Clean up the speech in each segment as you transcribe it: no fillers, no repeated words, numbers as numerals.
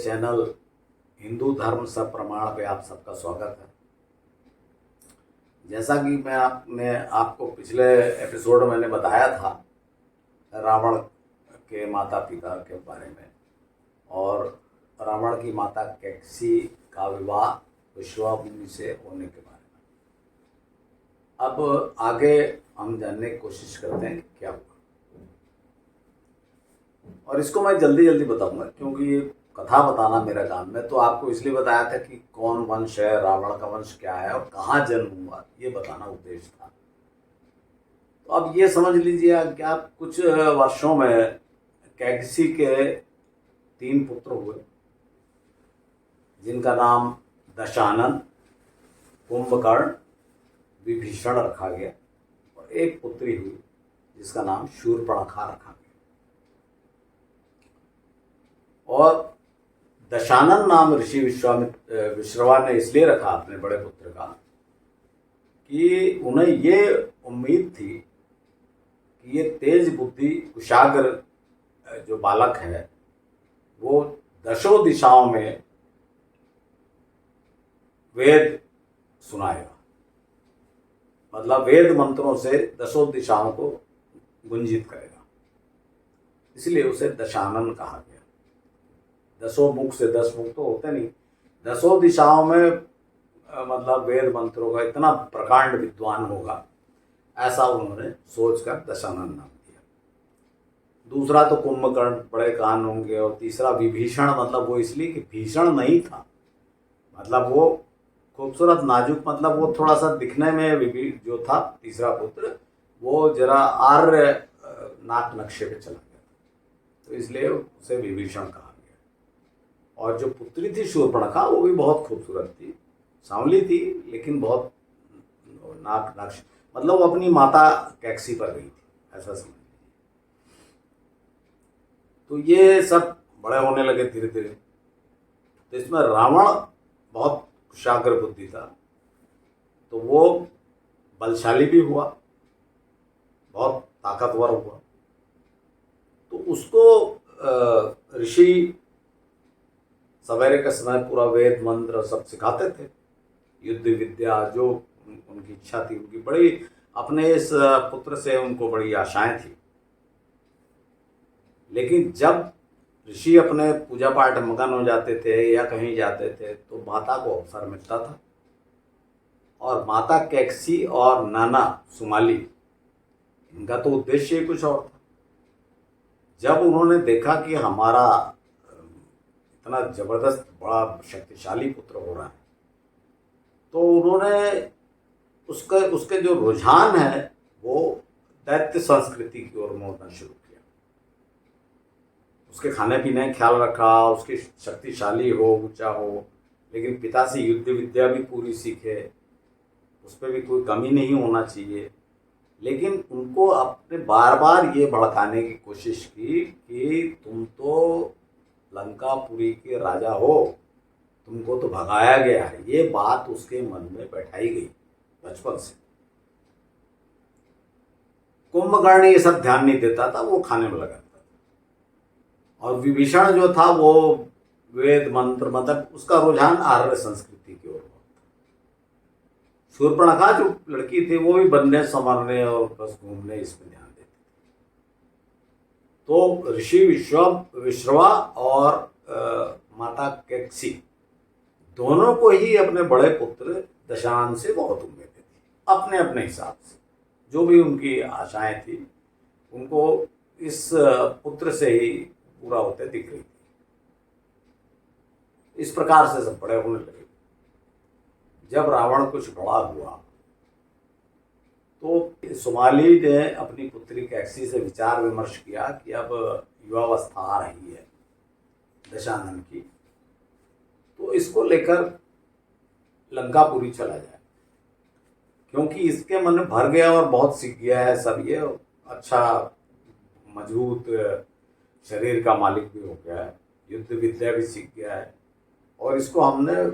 Channel Hindu धर्म सब प्रमाण पे आप सबका स्वागत है। जैसा कि मैं आपको पिछले एपिसोड में मैंने बताया था रावण के माता पिता के बारे में और रावण की माता कैकसी का विवाह विश्वामित्र से होने के बारे में। अब आगे हम जानने की कोशिश करते हैं कि क्या हुआ, और इसको मैं जल्दी जल्दी बताऊंगा क्योंकि ये कथा बताना मेरा काम है। तो आपको इसलिए बताया था कि कौन वंश है, रावण का वंश क्या है और कहाँ जन्म हुआ, ये बताना उद्देश्य था। तो अब ये समझ लीजिए कि आप कुछ वर्षों में कैकसी के 3 पुत्र हुए जिनका नाम दशानन, कुंभकर्ण, विभीषण रखा गया, और एक पुत्री हुई जिसका नाम शूर्पणखा रखा गया। और दशानन नाम ऋषि विश्रवा ने इसलिए रखा अपने बड़े पुत्र का कि उन्हें ये उम्मीद थी कि ये तेज बुद्धि कुशाग्र जो बालक है वो दशों दिशाओं में वेद सुनाएगा, मतलब वेद मंत्रों से दशों दिशाओं को गुंजित करेगा, इसलिए उसे दशानन कहा गया। 10 मुख से 10 मुख तो होते नहीं, 10 दिशाओं में मतलब वेद मंत्रों का इतना प्रकांड विद्वान होगा, ऐसा उन्होंने सोचकर दशानन नाम दिया। दूसरा तो कुंभकर्ण, बड़े कान होंगे, और तीसरा विभीषण, मतलब वो इसलिए कि भीषण नहीं था, मतलब वो खूबसूरत नाजुक, मतलब वो थोड़ा सा दिखने में जो था तीसरा पुत्र वो जरा आर्य नाक नक्शे पे चला गया, तो इसलिए उसे विभीषण कहा गया। और जो पुत्री थी शूर्पणखा वो भी बहुत खूबसूरत थी, सांवली थी, लेकिन बहुत नाक नक्श, मतलब वो अपनी माता कैकसी पर गई थी, ऐसा समझ लीजिए। तो ये सब बड़े होने लगे धीरे धीरे। तो इसमें रावण बहुत कुशाग्र बुद्धि था, तो वो बलशाली भी हुआ, बहुत ताकतवर हुआ। तो उसको ऋषि सवेरे के समय पूरा वेद मंत्र सब सिखाते थे, युद्ध विद्या जो उनकी इच्छा थी, उनकी बड़ी अपने इस पुत्र से उनको बड़ी आशाएं थी। लेकिन जब ऋषि अपने पूजा पाठ में मगन हो जाते थे या कहीं जाते थे तो माता को अवसर मिलता था, और माता कैकसी और नाना सुमाली, इनका तो उद्देश्य ही कुछ और था। जब उन्होंने देखा कि हमारा इतना जबरदस्त बड़ा शक्तिशाली पुत्र हो रहा है, तो उन्होंने उसके जो रुझान है वो दैत्य संस्कृति की ओर मोड़ना शुरू किया। उसके खाने पीने का ख्याल रखा, उसकी शक्तिशाली हो, ऊंचा हो, लेकिन पिता से युद्ध विद्या भी पूरी सीखे, उस पर भी कोई कमी नहीं होना चाहिए। लेकिन उनको अपने बार बार ये भड़काने की कोशिश की कि तुम तो लंकापुरी के राजा हो, तुमको तो भगाया गया है। ये बात उसके मन में बैठाई गई बचपन से। कुंभकर्ण ये सब ध्यान नहीं देता था, वो खाने में लगा था। और विभीषण जो था वो वेद मंत्र, मतलब उसका रुझान आर्य संस्कृति की ओर था। शूर्पणखा जो लड़की थी वो भी बनने संवरने और बस घूमने इसमें ध्यान देती थी। तो ऋषि विश्रवा और माता कैकसी दोनों को ही अपने बड़े पुत्र दशानन से बहुत उम्मीदें थी, अपने अपने हिसाब से जो भी उनकी आशाएं थी उनको इस पुत्र से ही पूरा होते दिख रही थी। इस प्रकार से सब बड़े होने लगे। जब रावण कुछ बड़ा हुआ तो सुमाली ने अपनी पुत्री कैकसी से विचार विमर्श किया कि अब युवावस्था आ रही है दशानन की, तो इसको लेकर लंकापुरी चला जाए, क्योंकि इसके मन में भर गया और बहुत सीख गया है सब, ये अच्छा मजबूत शरीर का मालिक भी हो गया है, युद्ध विद्या भी सीख गया है, और इसको हमने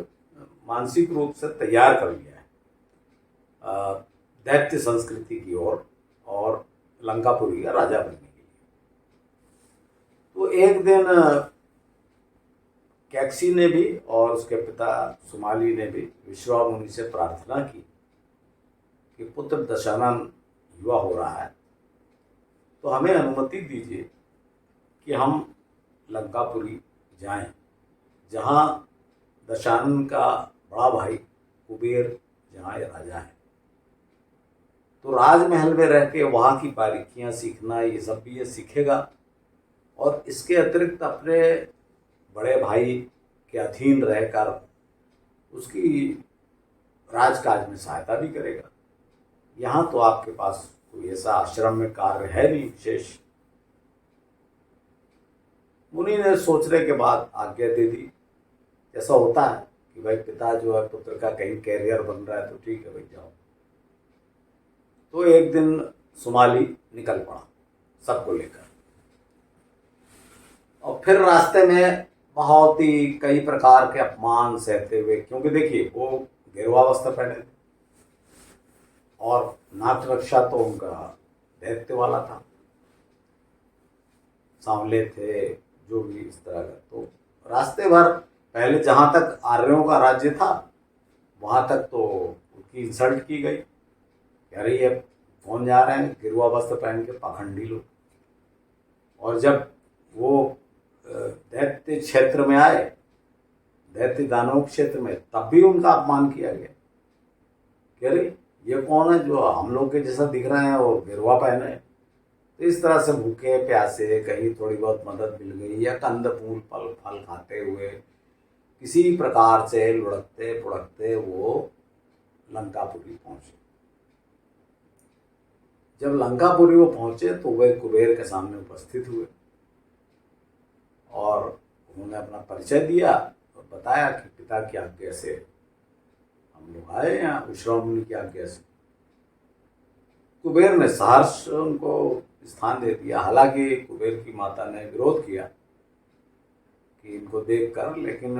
मानसिक रूप से तैयार कर लिया है दैत्य संस्कृति की ओर और लंकापुरी का राजा बनने के लिए। तो एक दिन कैकसी ने भी और उसके पिता सुमाली ने भी विश्वामुनि से प्रार्थना की कि पुत्र दशानन युवा हो रहा है, तो हमें अनुमति दीजिए कि हम लंकापुरी जाएं, जहाँ दशानन का बड़ा भाई कुबेर जहाँ राजा है। तो राजमहल में रह के वहाँ की बारीकियाँ सीखना, ये सब भी ये सीखेगा, और इसके अतिरिक्त अपने बड़े भाई के अधीन रहकर उसकी राजकाज में सहायता भी करेगा। यहाँ तो आपके पास कोई ऐसा आश्रम में कार्य है नहीं विशेष। मुनि ने सोचने के बाद आज्ञा दे दी। ऐसा होता है कि भाई पिता जो है पुत्र का कहीं कैरियर बन रहा है तो ठीक है भाई जाओ। तो एक दिन सुमाली निकल पड़ा सबको लेकर, और फिर रास्ते में बहुत ही कई प्रकार के अपमान सहते हुए, क्योंकि देखिए वो गेरुआ वस्त्र पहने थे और नाक रक्षा तो उनका दैत्य वाला था, सांवले थे, जो भी इस तरह का। तो रास्ते भर पहले जहाँ तक आर्यों का राज्य था वहाँ तक तो उनकी इंसल्ट की गई, कह रही है कौन जा रहे हैं गिरुआ वस्त्र पहन के पाखंडी लोग। और जब वो दैत्य क्षेत्र में आए, दैत्य दानव क्षेत्र में, तब भी उनका अपमान किया गया। कह रही ये कौन है जो हम लोग के जैसा दिख रहे हैं और गिरुआ पहने हैं। तो इस तरह से भूखे प्यासे कहीं थोड़ी बहुत मदद मिल गई, या कंद फूल फल खाते हुए किसी प्रकार से लुढ़कते पुढ़कते वो लंकापुरी पहुंचे। जब लंकापुरी वो पहुंचे तो वे कुबेर के सामने उपस्थित हुए और उन्होंने अपना परिचय दिया और बताया कि पिता की आज्ञा से हम लोग आए यहाँ, विश्वामुनि की आज्ञा से। कुबेर ने सहर्ष उनको स्थान दे दिया। हालांकि कुबेर की माता ने विरोध किया कि इनको देख कर, लेकिन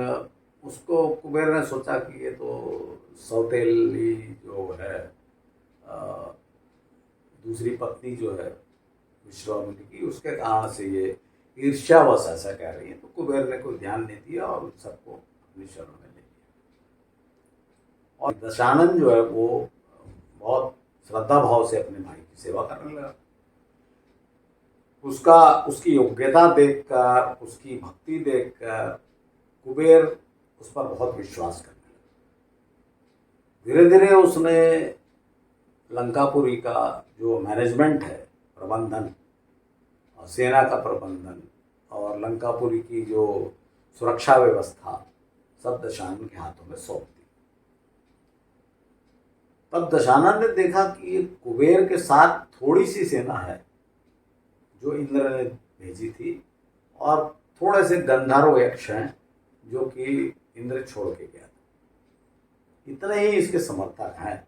उसको कुबेर ने सोचा कि ये तो सौतेली जो है दूसरी पत्नी जो है विश्वामुनि की, उसके कारण से ये ईर्ष्यावश ऐसा कह रही है। तो कुबेर ने कोई ध्यान नहीं दिया और उन सबको अपनी शरण में ले लिया। और दशानन जो है वो बहुत श्रद्धा भाव से अपने भाई की सेवा करने लगा। उसकी योग्यता देखकर, उसकी भक्ति देखकर कुबेर उस पर बहुत विश्वास करने लगा। धीरे धीरे उसने लंकापुरी का जो मैनेजमेंट है, प्रबंधन और सेना का प्रबंधन और लंकापुरी की जो सुरक्षा व्यवस्था, सब दशानन के हाथों में सौंप दी। तब दशानन ने देखा कि ये कुबेर के साथ थोड़ी सी सेना है जो इंद्र ने भेजी थी, और थोड़े से गंधर्व यक्ष हैं जो कि इंद्र छोड़ के गया था। इतने ही इसके समर्थक हैं,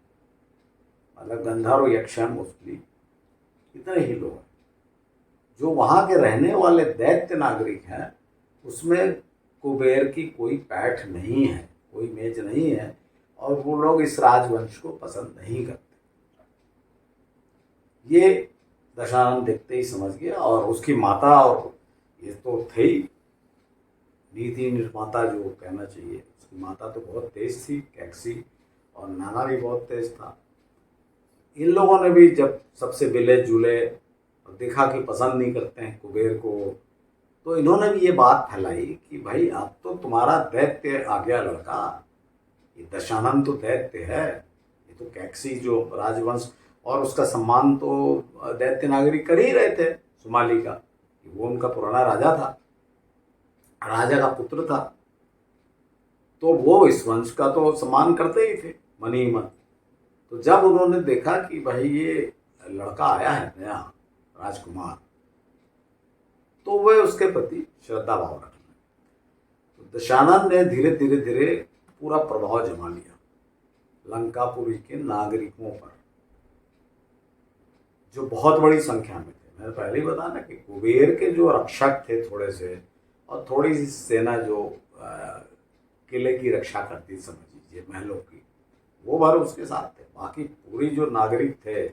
मतलब गंधर्व यक्ष मोस्टली, इतने ही लोग हैं। जो वहाँ के रहने वाले दैत्य नागरिक हैं उसमें कुबेर की कोई पैठ नहीं है, कोई मेज नहीं है, और वो लोग इस राजवंश को पसंद नहीं करते। ये दशानन देखते ही समझ गया। और उसकी माता, और ये तो थे ही नीति निर्माता जो कहना चाहिए, उसकी माता तो बहुत तेज थी कैकसी, और नाना भी बहुत तेज था। इन लोगों ने भी जब सबसे मिले जुले और देखा कि पसंद नहीं करते हैं कुबेर को, तो इन्होंने भी ये बात फैलाई कि भाई अब तो तुम्हारा दैत्य आ गया लड़का, ये दशानन तो दैत्य है, ये तो कैकसी जो राजवंश और उसका सम्मान तो दैत्य नागरिक कर ही रहे थे सुमाली का, वो उनका पुराना राजा था, राजा का पुत्र था, तो वो इस वंश का तो सम्मान करते ही थे मन ही मन। तो जब उन्होंने देखा कि भाई ये लड़का आया है नया राजकुमार, तो वे उसके प्रति श्रद्धा भाव रखने। तो दशानन ने धीरे धीरे धीरे पूरा प्रभाव जमा लिया लंकापुरी के नागरिकों पर, जो बहुत बड़ी संख्या में थे। मैंने पहले ही बताया ना कि कुबेर के जो रक्षक थे थोड़े से, और थोड़ी सी सेना जो किले की रक्षा करती, समझ लीजिए महलों की, वो भर उसके साथ थे। बाकी पूरी जो नागरिक थे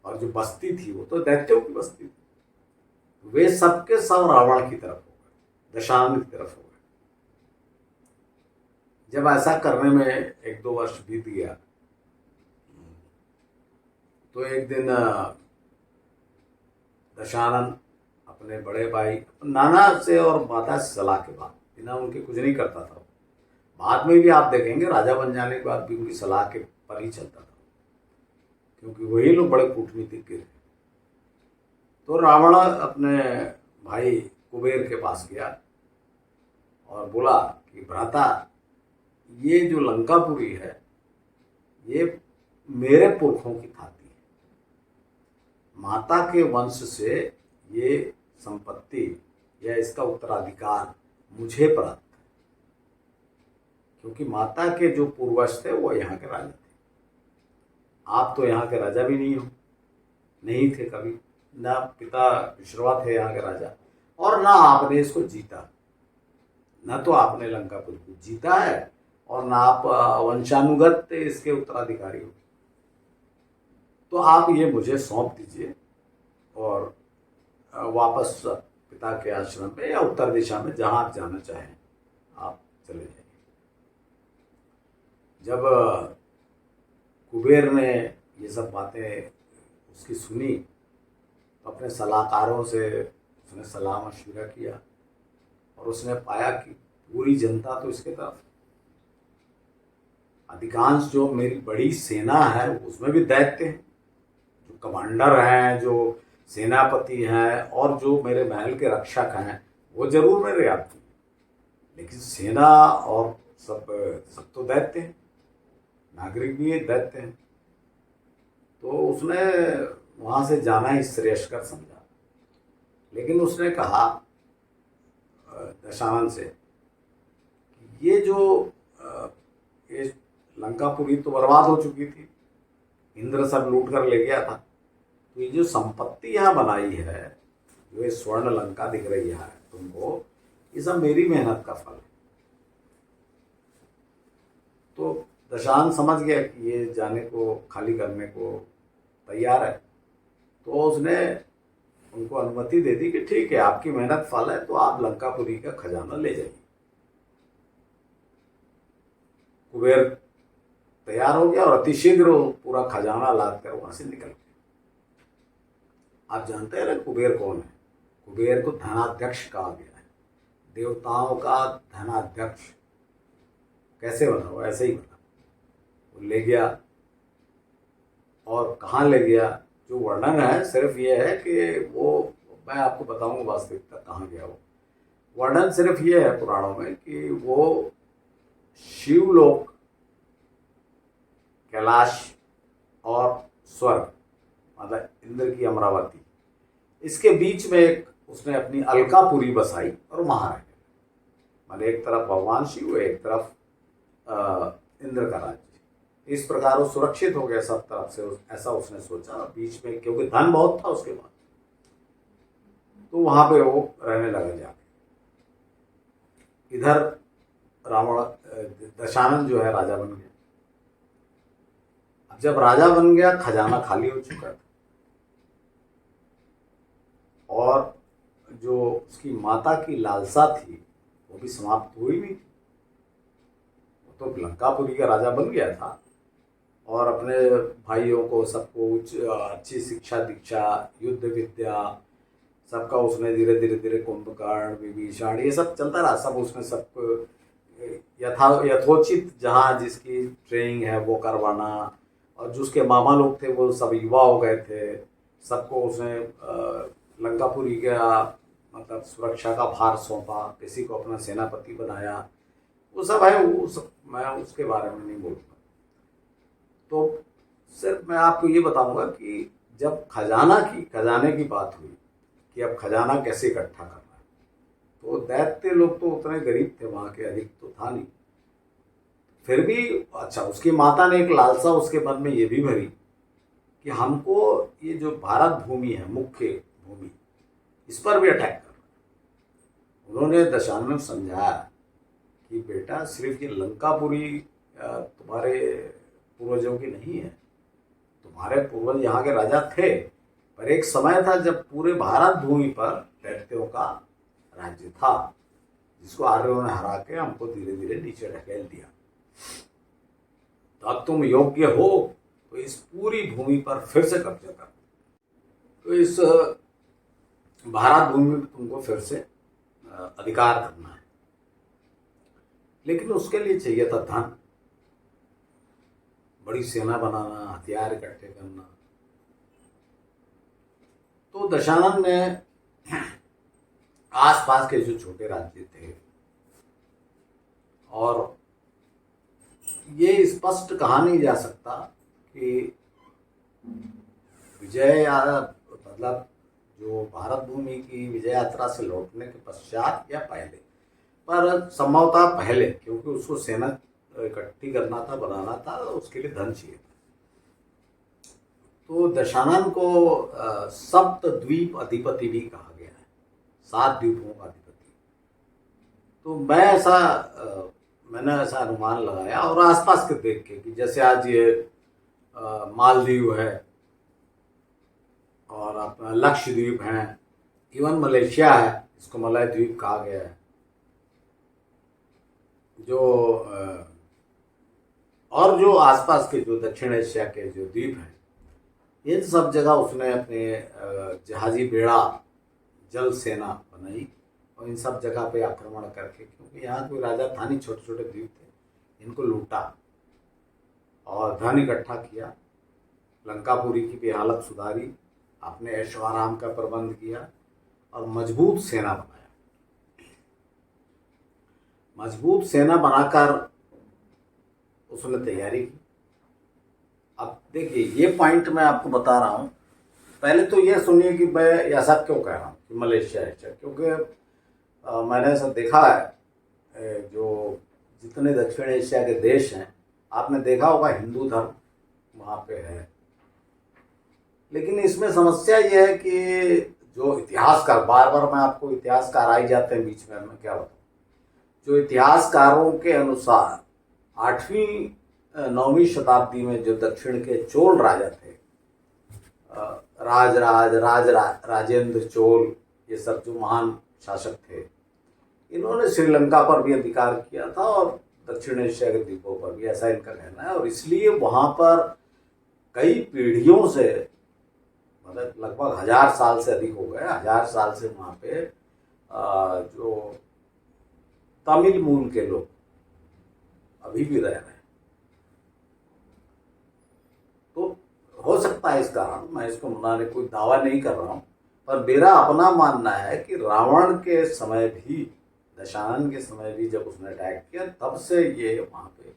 और जो बस्ती थी वो तो दैत्यों की बस्ती थी। वे सबके सब रावण की तरफ हो गए, दशानन की तरफ हो गए। जब ऐसा करने में 1-2 वर्ष बीत गया तो एक दिन दशानन अपने बड़े भाई नाना से और माता से सलाह के बाद, बिना उनके कुछ नहीं करता था। बाद में भी आप देखेंगे राजा बन जाने के बाद भी उनकी सलाह के पर ही चलता था, क्योंकि वही लोग बड़े कूटनीतिज्ञ थे। तो रावण अपने भाई कुबेर के पास गया और बोला कि भ्राता, ये जो लंकापुरी है ये मेरे पुरखों की थाती है, माता के वंश से ये संपत्ति या इसका उत्तराधिकार मुझे प्राप्त है, क्योंकि माता के जो पूर्वज थे वो यहाँ के राजा थे। आप तो यहाँ के राजा भी नहीं हो, नहीं थे कभी, ना पिता विश्रवा थे यहाँ के राजा, और ना आपने इसको जीता, ना तो आपने लंकापुर को जीता है और ना आप वंशानुगत इसके उत्तराधिकारी हो। तो आप ये मुझे सौंप दीजिए और वापस पिता के आश्रम में या उत्तर दिशा में जहाँ आप जाना चाहें आप चले जाइए। जब कुबेर ने ये सब बातें उसकी सुनी तो अपने सलाहकारों से उसने सलाह मशविरा किया और उसने पाया कि पूरी जनता तो इसके तरफ, अधिकांश जो मेरी बड़ी सेना है उसमें भी दैत्य हैं, जो कमांडर हैं, जो सेनापति हैं और जो मेरे महल के रक्षक हैं वो जरूर मेरे आदमी, लेकिन सेना और सब तो दैत्य हैं, नागरिक भी दैत्य हैं। तो उसने वहाँ से जाना ही श्रेयस्कर समझा। लेकिन उसने कहा दशानन से, ये जो ये लंकापुरी तो बर्बाद हो चुकी थी, इंद्र सब लूट कर ले गया था, तो ये जो संपत्ति यहाँ बनाई है, जो ये स्वर्ण लंका दिख रही है तुमको, ये सब मेरी मेहनत का फल है। तो दशानन समझ गया कि ये जाने को, खाली करने को तैयार है, तो उसने उनको अनुमति दे दी कि ठीक है, आपकी मेहनत फल है, तो आप लंकापुरी का खजाना ले जाइए। कुबेर तैयार हो गया और अतिशीघ्र पूरा खजाना लाद कर वहां से निकल गया। आप जानते हैं ना कुबेर कौन है? कुबेर को धनाध्यक्ष कहा गया है, देवताओं का धनाध्यक्ष। कैसे बना? वो ऐसे ही बना। वो ले गया, और कहाँ ले गया जो वर्णन है सिर्फ ये है कि वो, मैं आपको बताऊंगा वास्तविकता कहाँ गया। वो वर्णन सिर्फ ये है पुराणों में कि वो शिवलोक, कैलाश और स्वर्ग, मतलब इंद्र की अमरावती, इसके बीच में एक उसने अपनी अलकापुरी बसाई और वहां रह गया। मतलब एक तरफ भगवान शिव, एक तरफ इंद्र का राज्य। इस प्रकार वो सुरक्षित हो गया सब तरफ से, ऐसा उसने सोचा। बीच में क्योंकि धन बहुत था उसके पास, तो वहां पे वो रहने लगा जाके। इधर रावण, दशानन जो है राजा बन गया। अब जब राजा बन गया, खजाना खाली हो चुका था, और जो उसकी माता की लालसा थी वो भी समाप्त हुई नहीं थी। वो तो लंकापुरी का राजा बन गया था और अपने भाइयों को सबको अच्छी शिक्षा दीक्षा, युद्ध विद्या, सबका उसने धीरे धीरे कुंभकर्ण, विभीषण, ये सब चलता रहा। सब उसने सबको यथोचित जहाँ जिसकी ट्रेनिंग है वो करवाना, और जो उसके मामा लोग थे वो सब युवा हो गए थे, सबको उसने लंकापुरी का मतलब सुरक्षा का भार सौंपा, किसी को अपना सेनापति बनाया। वो सब है, वो सब मैं उसके बारे में नहीं बोलूँगा। तो सिर्फ मैं आपको ये बताऊंगा कि जब खजाने की बात हुई कि अब खजाना कैसे इकट्ठा करना है, तो दैत्य लोग तो उतने गरीब थे वहाँ के, अधिक तो था नहीं। फिर भी अच्छा, उसकी माता ने एक लालसा उसके मन में ये भी भरी कि हमको ये जो भारत भूमि है, मुख्य भूमि, इस पर भी अटैक करना। उन्होंने दशानन में समझाया कि बेटा सिर्फ ये लंकापुरी तुम्हारे पूर्वजों की नहीं है, तुम्हारे पूर्वज यहाँ के राजा थे, पर एक समय था जब पूरे भारत भूमि पर दैत्यों का राज्य था, जिसको आर्यों ने हरा के हमको धीरे धीरे नीचे ढकेल दिया। तो अब तुम योग्य हो तो इस पूरी भूमि पर फिर से कब्जा करो। तो इस भारत भूमि पर तुमको फिर से अधिकार करना है, लेकिन उसके लिए चाहिए था धन, बड़ी सेना बनाना, हथियार इकट्ठे करना। तो दशानन ने आसपास के जो छोटे राज्य थे, और ये स्पष्ट कहा नहीं जा सकता कि विजय या मतलब जो भारत भूमि की विजय यात्रा से लौटने के पश्चात या पहले, पर संभवतः पहले, क्योंकि उसको सेना इकट्ठी करना था, बनाना था, उसके लिए धन चाहिए। तो दशानन को सप्त द्वीप अधिपति भी कहा गया है, 7 द्वीपों का अधिपति। तो मैंने ऐसा अनुमान लगाया और आसपास के देख के कि जैसे आज ये मालदीव है और अपना लक्षद्वीप है, इवन मलेशिया है, इसको मलय द्वीप कहा गया है, और जो आसपास के जो दक्षिण एशिया के जो द्वीप हैं, इन सब जगह उसने अपने जहाजी बेड़ा जल सेना बनाई और इन सब जगह पे आक्रमण करके, क्योंकि यहाँ कोई राजा था नहीं, छोटे छोटे द्वीप थे, इनको लूटा और धन इकट्ठा किया, लंकापुरी की भी हालत सुधारी, अपने ऐशो आराम का प्रबंध किया और मजबूत सेना बनाया। मजबूत सेना बनाकर उसने तैयारी की। अब देखिए, ये पॉइंट मैं आपको बता रहा हूँ। पहले तो ये सुनिए कि मैं ऐसा क्यों कह रहा हूँ कि मलेशिया है, क्योंकि मैंने ऐसा देखा है, जो जितने दक्षिण एशिया के देश हैं, आपने देखा होगा हिंदू धर्म वहाँ पे है, लेकिन इसमें समस्या ये है कि जो इतिहासकार, बार बार मैं आपको इतिहासकार आ ही जाते हैं बीच में, मैं क्या बताऊँ, जो इतिहासकारों के अनुसार 8वीं 9वीं शताब्दी में जो दक्षिण के चोल राजा थे, राजेंद्र चोल, ये सब जो महान शासक थे, इन्होंने श्रीलंका पर भी अधिकार किया था और दक्षिण एशिया के द्वीपों पर भी, ऐसा इनका कहना है। और इसलिए वहाँ पर कई पीढ़ियों से, मतलब लगभग 1000 साल से अधिक हो गए, 1000 साल से वहाँ पे जो तमिल मूल के लोग अभी भी रह रहे हैं। तो हो सकता है इस कारण, मैं इसको मनाने कोई दावा नहीं कर रहा हूँ, पर मेरा अपना मानना है कि रावण के समय भी, दशानन के समय भी जब उसने अटैक किया, तब से ये वहाँ पे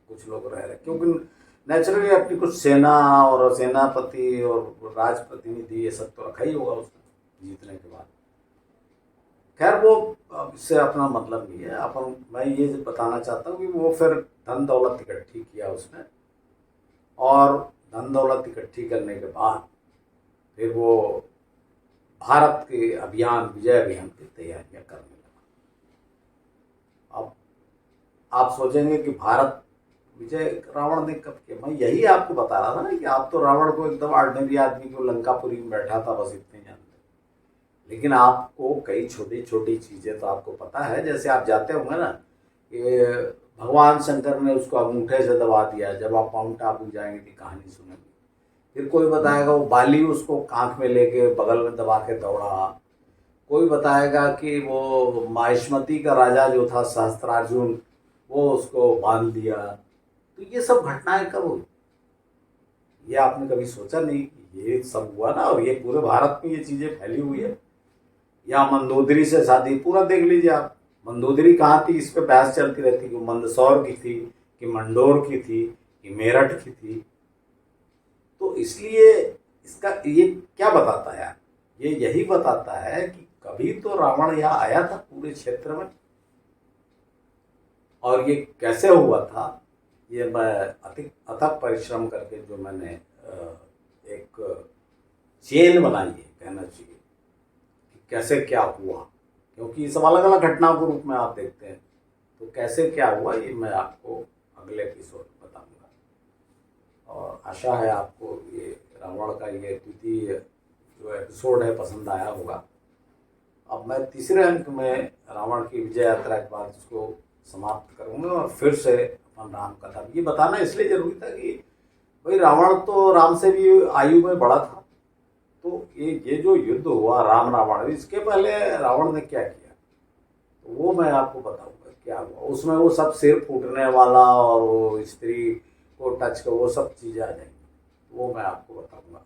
कुछ लोग रह रहे, क्योंकि नेचुरली अपनी कुछ सेना और सेनापति और राज प्रतिनिधि ये सब तो रखा ही होगा उसने जीतने के बाद। खैर, वो इससे अपना मतलब नहीं है। मैं ये बताना चाहता हूँ कि वो फिर धन दौलत इकट्ठी किया उसने, और धन दौलत इकट्ठी करने के बाद फिर वो भारत के अभियान, विजय अभियान की तैयारियां करने लगा। अब आप सोचेंगे कि भारत विजय रावण ने कब किया? मैं यही आपको बता रहा था ना कि आप तो रावण को एकदम ऑर्डिनरी आदमी को लंकापुरी में बैठा था, बस इतने जानते, लेकिन आपको कई छोटी छोटी चीजें तो आपको पता है। जैसे आप जाते होंगे ना कि भगवान शंकर ने उसको अंगूठे से दबा दिया, जब आप माउंट आबू जाएंगे तो कहानी सुनेंगे। फिर कोई बताएगा वो बाली उसको कांख में लेके बगल में दबा के दौड़ा, कोई बताएगा कि वो माहिष्मती का राजा जो था सहस्त्रार्जुन, वो उसको बांध दिया। तो ये सब घटनाएं कब हुई, ये आपने कभी सोचा नहीं कि ये सब हुआ ना, और ये पूरे भारत में ये चीजें फैली हुई है। या मंदोदरी से शादी, पूरा देख लीजिए आप, मंदोदरी कहाँ थी, इस पे बहस चलती रहती कि मंदसौर की थी कि मंडोर की थी कि मेरठ की थी। तो इसलिए इसका ये क्या बताता है, ये यही बताता है कि कभी तो रावण यहाँ आया था पूरे क्षेत्र में, और ये कैसे हुआ था, ये मैं अथक परिश्रम करके जो मैंने एक चेन बनाई है, कहना चाहिए कि कैसे क्या हुआ, क्योंकि ये सब अलग अलग घटनाओं के रूप में आप देखते हैं। तो कैसे क्या हुआ ये मैं आपको अगले एपिसोड में बताऊंगा, और आशा है आपको ये रावण का ये द्वितीय जो एपिसोड है पसंद आया होगा। अब मैं तीसरे अंक में रावण की विजय यात्रा के बाद उसको समाप्त करूंगा और फिर से अपन राम कथा। ये बताना इसलिए जरूरी था कि भाई रावण तो राम से भी आयु में बड़ा था, तो ये जो युद्ध हुआ राम रावण, इसके पहले रावण ने क्या किया तो वो मैं आपको बताऊंगा क्या हुआ। उसमें वो सब सिर फूटने वाला और वो स्त्री को टच कर वो सब चीज़ें आ जाएंगी, वो मैं आपको बताऊंगा।